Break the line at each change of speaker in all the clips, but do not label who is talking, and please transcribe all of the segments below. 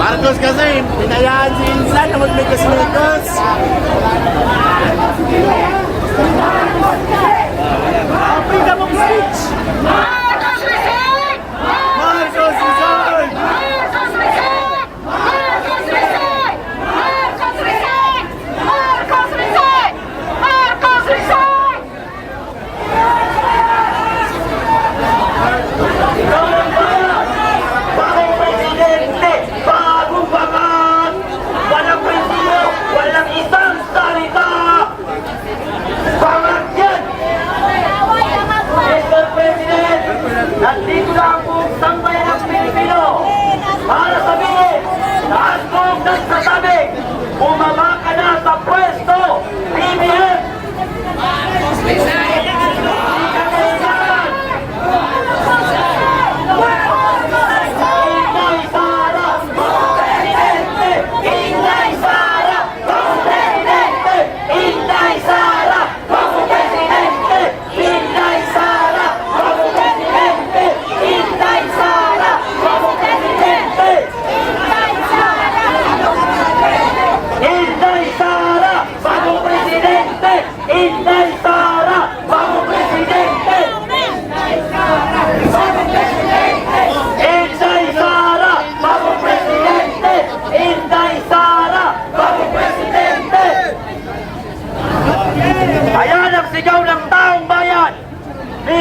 Marcos kasi, pinayaan si Insan na magmikas-mikas. Afrika mong switch! Marcos Rizal! Marcos Rizal! Marcos Rizal! Marcos Rizal! Marcos Rizal! Marcos Rizal! Marcos Rizal! Bakong presidente, bagong bakat! Walang presiyo, walang isang salita!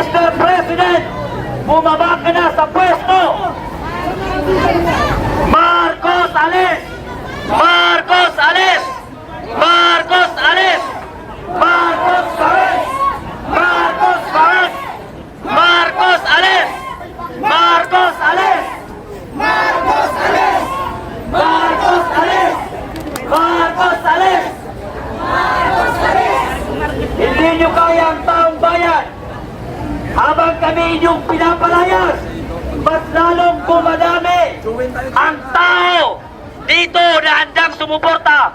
Mr. President, bumaba ka na sa pwesto! Marcos alis! Marcos alis! Marcos alis! Marcos alis! Marcos alis! Marcos alis! Marcos alis! Marcos alis! Marcos alis! Marcos alis! Marcos alis! Hindi nyo kaya ang taong bayan. Habang kami inyong pinapalayas, mas lalong bumadami ang tao dito na handang sumuporta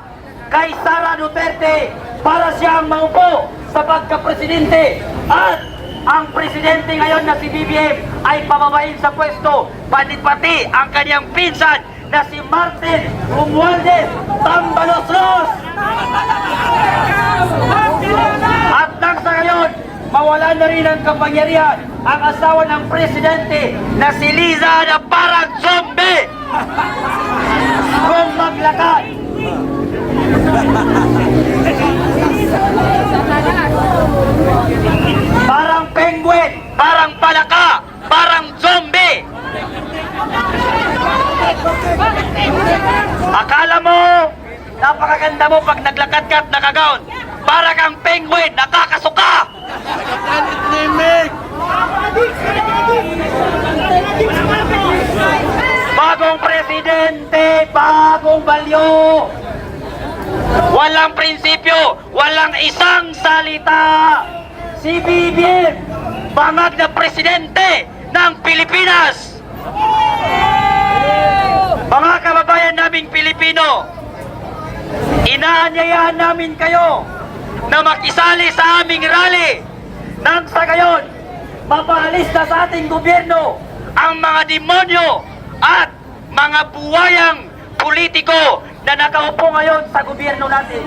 kay Sara Duterte para siyang maupo sa pagka-presidente. At ang presidente ngayon na si BBM ay pababain sa pwesto, pati ang kanyang pinsan na si Martin Romualdez Tambaloslos. At nang sa ngayon, mawala na rin ang kapangyarihan ang asawa ng presidente na si Liza na parang zombie kung maglakad. Parang penguin, parang palaka, parang zombie. Akala mo, napakaganda mo pag naglakad ka at nakagaon. Para kang penguin, nakakasuka! Bagong presidente, bagong balyo. Walang prinsipyo, walang isang salita. Si BBM, bangag na presidente ng Pilipinas. Mga kababayan naming Pilipino, inaanyayahan namin kayo na makisali sa aming rally nang sa gayon mapaalis na sa ating gobyerno ang mga demonyo at mga buwayang politiko na nakaupo ngayon sa gobyerno natin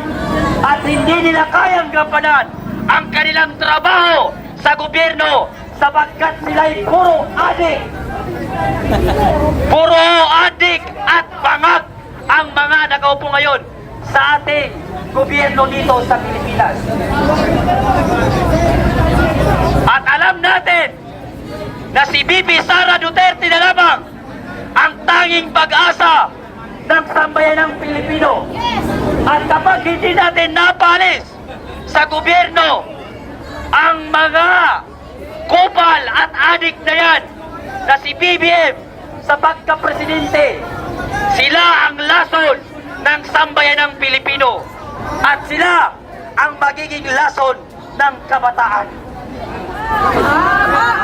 at hindi nila kayang gampanan ang kanilang trabaho sa gobyerno sapagkat sila'y puro adik. Puro adik at bangag ang mga nakaupo ngayon sa ating gobyerno dito sa Pilipinas. At alam natin na si Bibi Sara Duterte na lamang ang tanging pag-asa ng sambayanang Pilipino. At kapag hindi natin napalis sa gobyerno ang mga kupal at adik na yan na si BBM sa pagka-presidente, sila ang lason ng sambayanang Pilipino at sila ang magiging lason ng kabataan.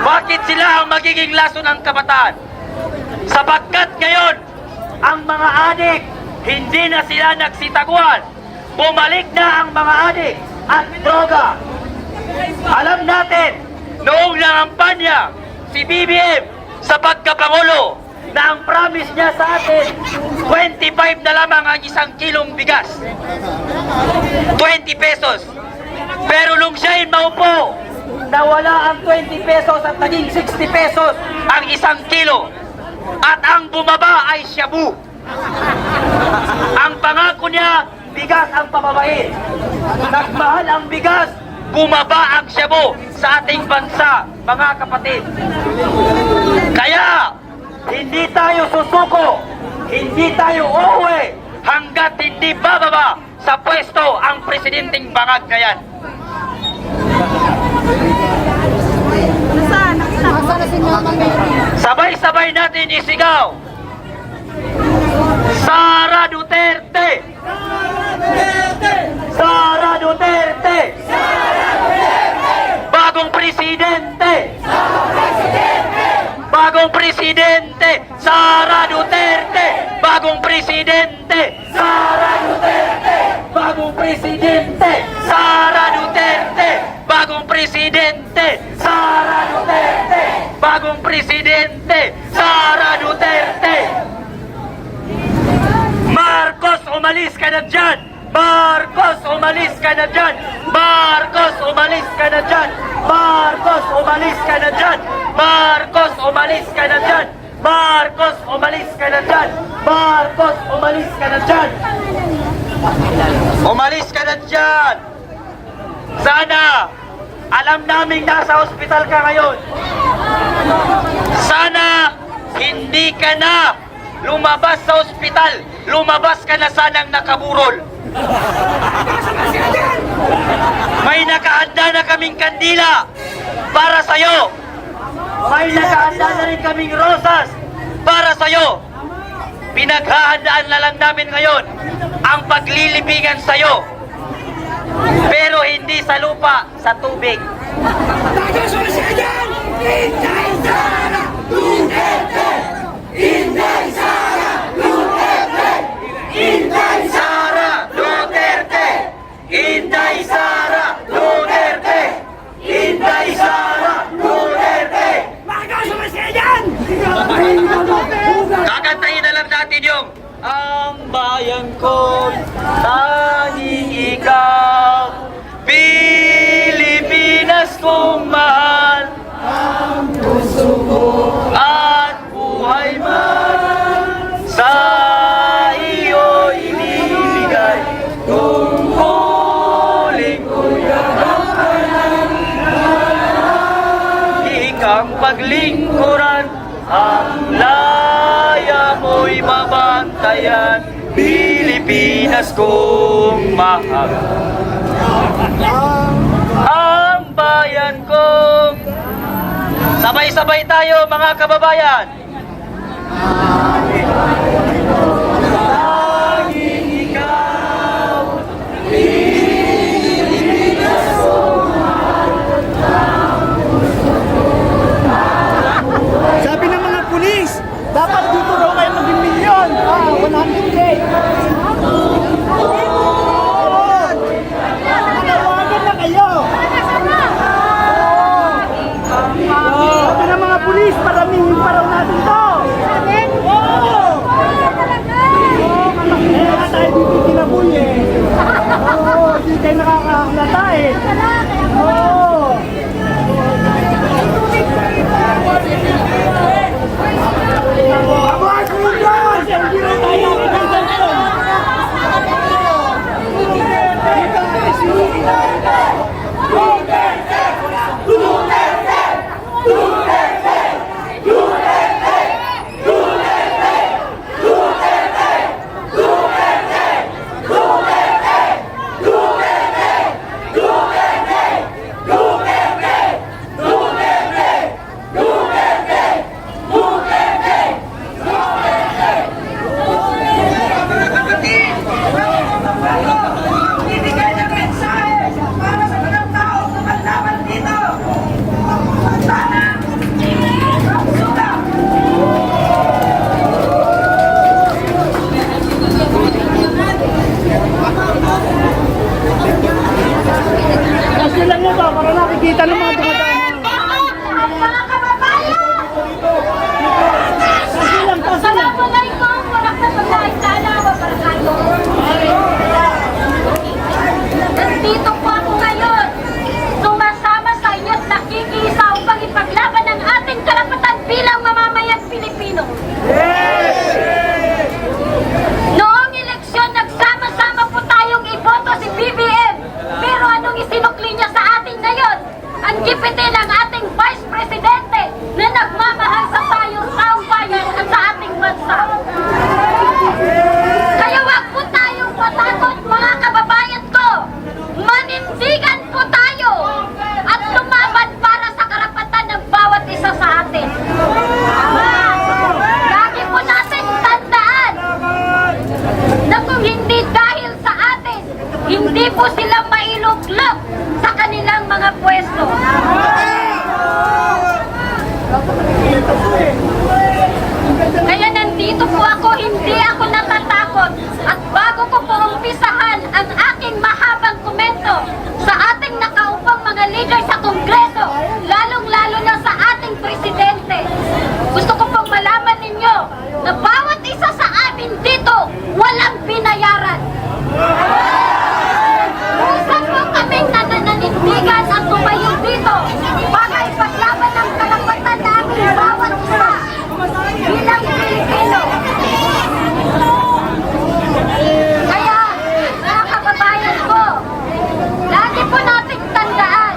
Bakit sila ang magiging lason ng kabataan? Sapagkat ngayon ang mga adik hindi na sila nagsitaguan. Bumalik na ang mga adik at droga. Alam natin noong nangampanya si BBM sa pagkapangulo na ang promise niya sa atin 25 na lamang ang isang kilong bigas, 20 pesos. Pero nung siya'y maupo, nawala ang 20 pesos at naging 60 pesos ang isang kilo. At ang bumaba ay shabu. Ang pangako niya, bigas ang pababain. Nagmahal ang bigas, bumaba ang shabu sa ating bansa, mga kapatid. Kaya, hindi tayo susuko, hindi tayo uuwi hanggat hindi bababa sa pwesto ang presidenteng bangag na yan. Sabay-sabay natin isigaw, Sara Duterte! Sara Duterte! Bagong presidente! Bagong presidente! Sara Duterte! Bagong presidente! Sara Duterte! Bagong presidente! Sara Duterte! Bagong presidente! Sara Duterte! Bagong presidente! Sara Duterte! Marcos, umalis ka na dyan! Marcos, umalis ka na dyan! Marcos, umalis ka na dyan! Marcos, umalis ka na dyan! Marcos, umalis ka na dyan! Marcos, umalis ka na dyan! Marcos, umalis ka na dyan! Umalis ka na dyan! Sana Alam namin nasa ospital ka ngayon. Sana hindi ka na lumabas sa ospital. Lumabas ka na sanang nakaburol. May nakahanda na kaming kandila para sa'yo. May nakahanda na rin kaming rosas para sa'yo. Pinaghahandaan na lang namin ngayon ang paglilibingan sa'yo. Pero hindi sa lupa, sa tubig.
Inday Sara Duterte! Inday Sara Duterte! Inday Sara Duterte!
Inday Sara Duterte! Inday Sara Duterte! Kakantahin na lang natin yung ang bayan ko'y tanging ikaw, Pilipinas kong mahal, ang puso ko at buhay man sa iyo inibigay. Tungkulin ko'y ikang paglingkuran, ang laya mo'y mabantayan, Pilipinas kong mahal. Ang bayan kong... Sabay-sabay tayo mga kababayan. Laging ikaw, Pilipinas kong
Sabi ng mga pulis, dapat dito daw kayo maging milyon. 100K. Manawagan na kayo. Sabi ng mga pulis, paramihin pa raw natin to. Kaya tayo dito kinabuhi eh. Hindi kayo nakakahalata eh. Kasi lang mo ba, para nakikita ng mga dumadaan.
Assalamualaikum warahmatullahi taala wabarakatuh. Nandito po ako ngayon, sumasama sa inyo at nakikiisa upang ipaglaban ang ating karapatan bilang mamamayang Pilipino. Noong eleksyon, nagsama-sama po tayong iboto si BBM. Pero anong isinukli niya sa atin ngayon? Ang gipitin ng ating Vice Presidente na nagmamahal sa taong bayan at sa ating bansa. Kaya wag po tayong matakot mga kababayan ko. Manindigan po tayo at lumaban para sa karapatan ng bawat isa sa atin. Lagi po natin tandaan na kung hindi dahil sa atin, hindi po sila mailuklok sa kanilang mga pwesto. Kaya nandito po ako, hindi ako natatakot. At bago ko po umpisahan ang aking mahabang komento sa ating nakaupang mga leader sa Kongreso, lalong-lalo na sa ating Presidente, gusto ko pong malaman ninyo na bawat isa sa amin dito walang binayaran. Usap po kaming nanananindigan at tumayo dito para ipaglaban ang karapatan namin bawat isa bilang Pilipino. Kaya, mga kababayan ko, lagi po nating tandaan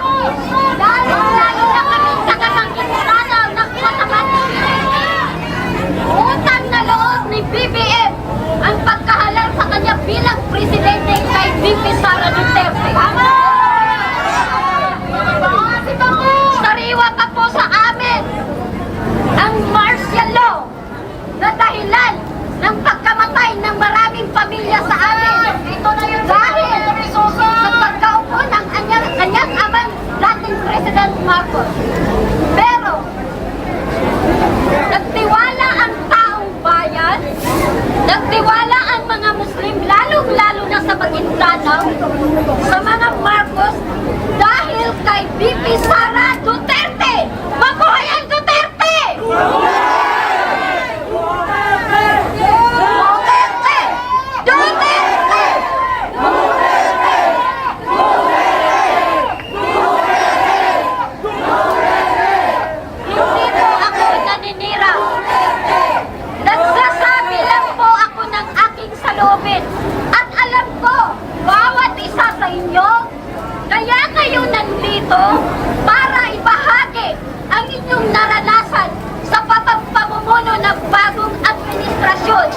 aming naranasan sa pamumuno ng bagong administrasyon.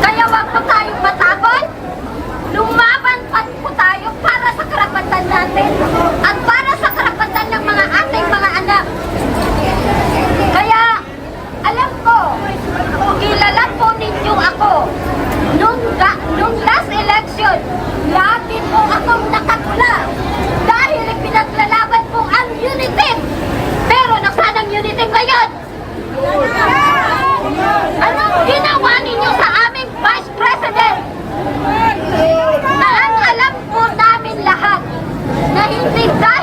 Kaya wag po tayong matakot. Lumaban pa po tayo para sa karapatan natin at para sa karapatan ng mga ating mga anak. Kaya, alam ko, kilala po ninyo ako. Nung last election, lagi po akong nakatula dahil pinaglalaban po ang unity. Pero nasaan ang unity ngayon? Anong ginawa ninyo sa aming Vice President? Na ang alam po namin lahat na hindi dahil